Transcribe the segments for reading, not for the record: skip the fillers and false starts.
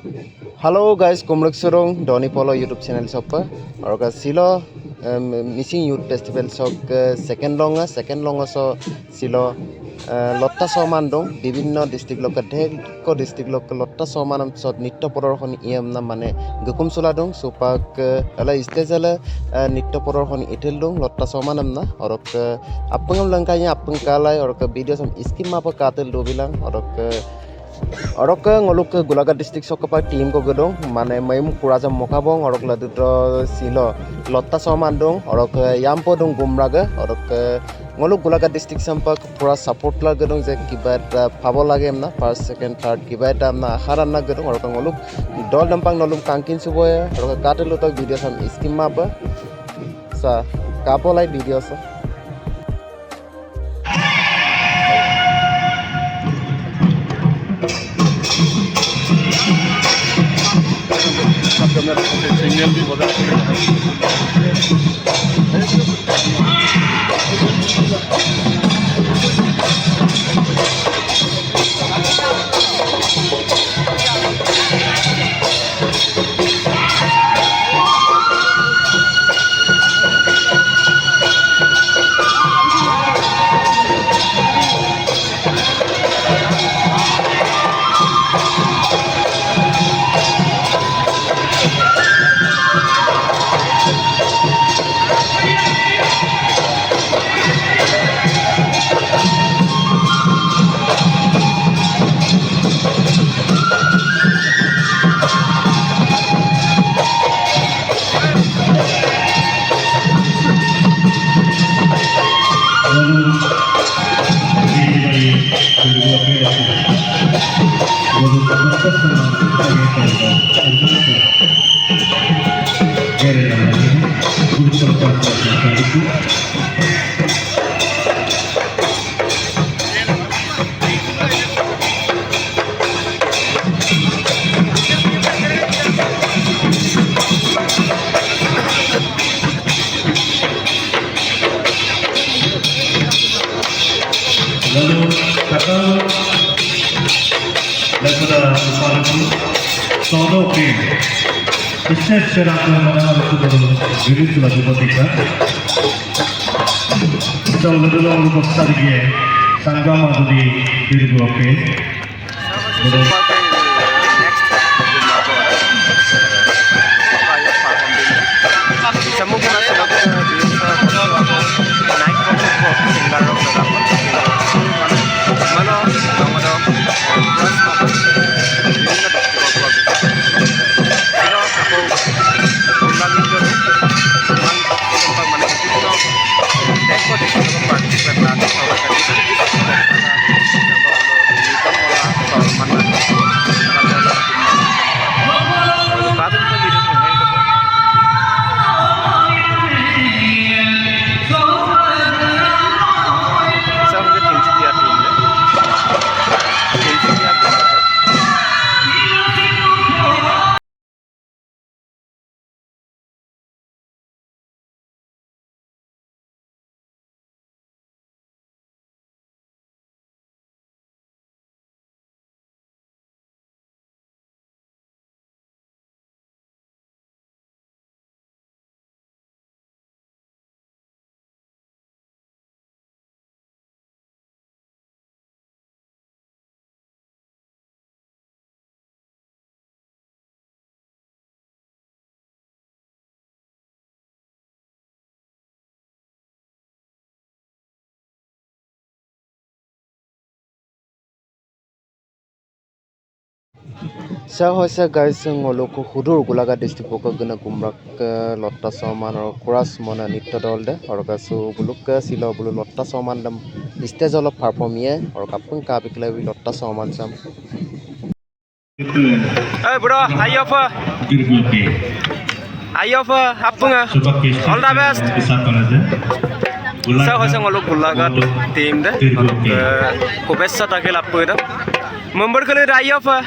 Hello guys, kumruk surung DONYI POLO YouTube channel shop और का सिलो missing youth festival sok second long so silo lotta soman dong bibinno district lok dheko district lok lotta soman sot nitto prodarshoni iam na mane gukum sula dong supak ala stage ala nitto prodarshoni etel dong lotta soman na orok apungam langkanya apung kalai orok video sam skim mapa katel do bilang orok ngoluk Gulaga district sokapa team ko gedong mane maim kurajam mokabong orok laduto silo lotta soman dong orok yampo dong gumraga orok ngoluk Gulaga district sampak pura support la gedong je kibat pabo lage amna first second third kibat amna haran na gedong orok ngoluk dol dampang nolum kangkin suboya orok katelo to video sam skim mapa sa kapolai video sa signal भी बदल lalu kata lakuda upalanku sono ke isnet seratu mana lakuda virit lagu botika so lalu boksa diye sanggama di Dibrughar ke sa hoisa guys ngolok hudur Gulaga district ko gna gumrak lotta soman or kuras mona nitto dolde or kasu buluk silo bulu lotta soman dam stage of perform ye or kapun ka bikla lotta soman sam hey bro ayofa apunga all the best sa hoisa ngolok Gulaga team de ko bessa takel apuida member kale ayofa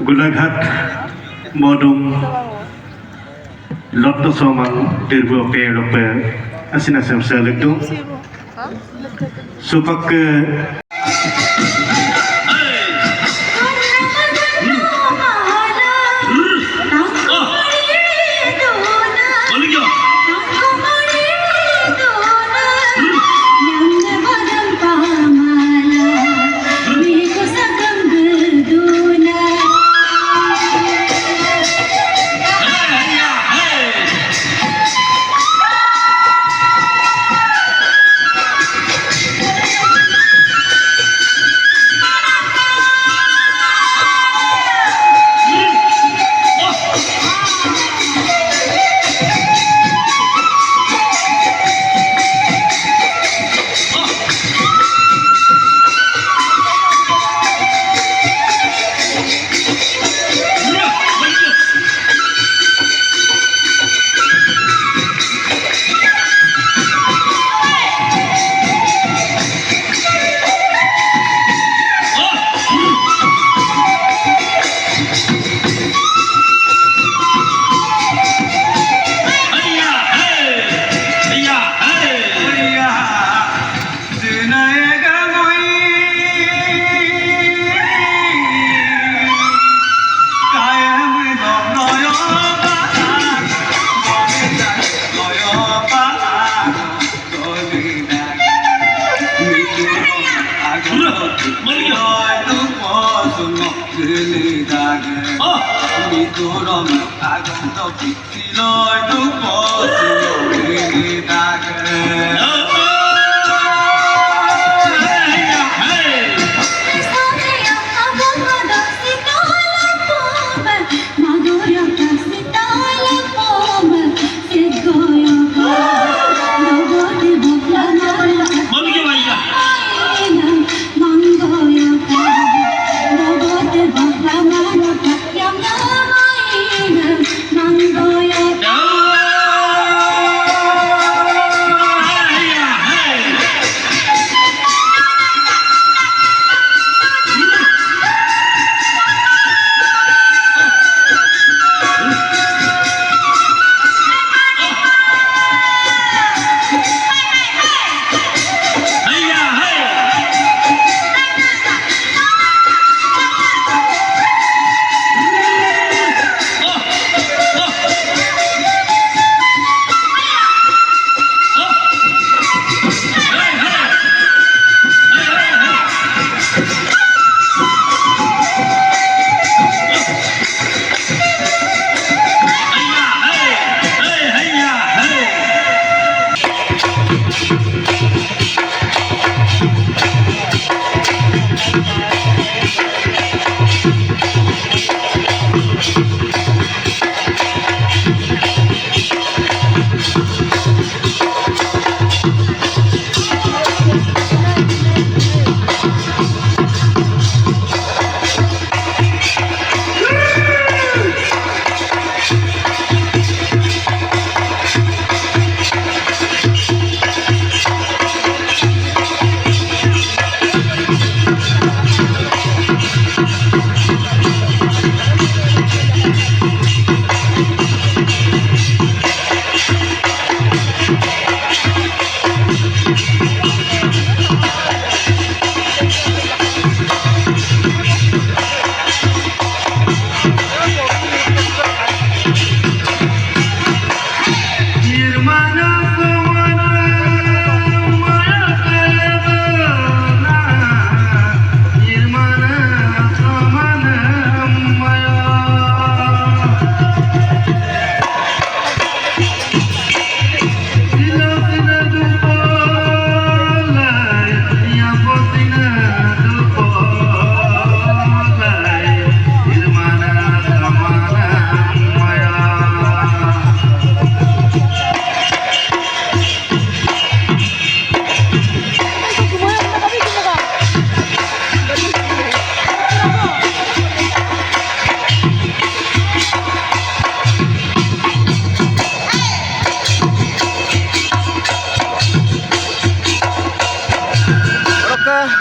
Golaghat মদুম LOTTA SOMAN Dibrughar asinasam selektu supak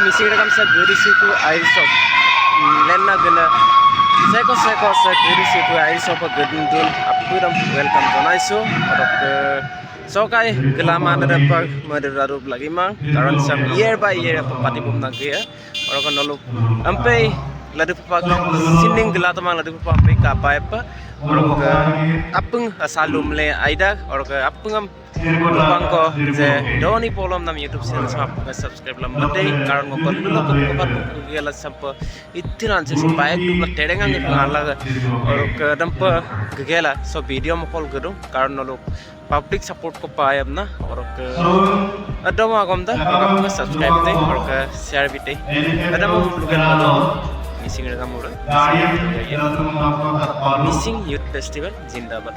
missing rekam sa guri siku air shop lenna gena seko sa guri siku air shop gedun dun apuram welcome jonaisu orok sokai gelama ada pak madararup lagi mang karon sam year by year pati bum nagia orok nolu ampai ladu pak sining gelata mang ladu pak ampai kapai pa orok apung asalum le aida orok apungam Bangko je Doni Polom nam YouTube channel sa subscribe lam bate karon mo perlu lo ko gela sampa ittiran se baik tu la terengang ni ngala or kadam pa gela so video mo call gado karon lo public support ko paayam na or adama gomda ka subscribe te or ka share bite adama lugan lo missing rekam mura missing youth festival zindabad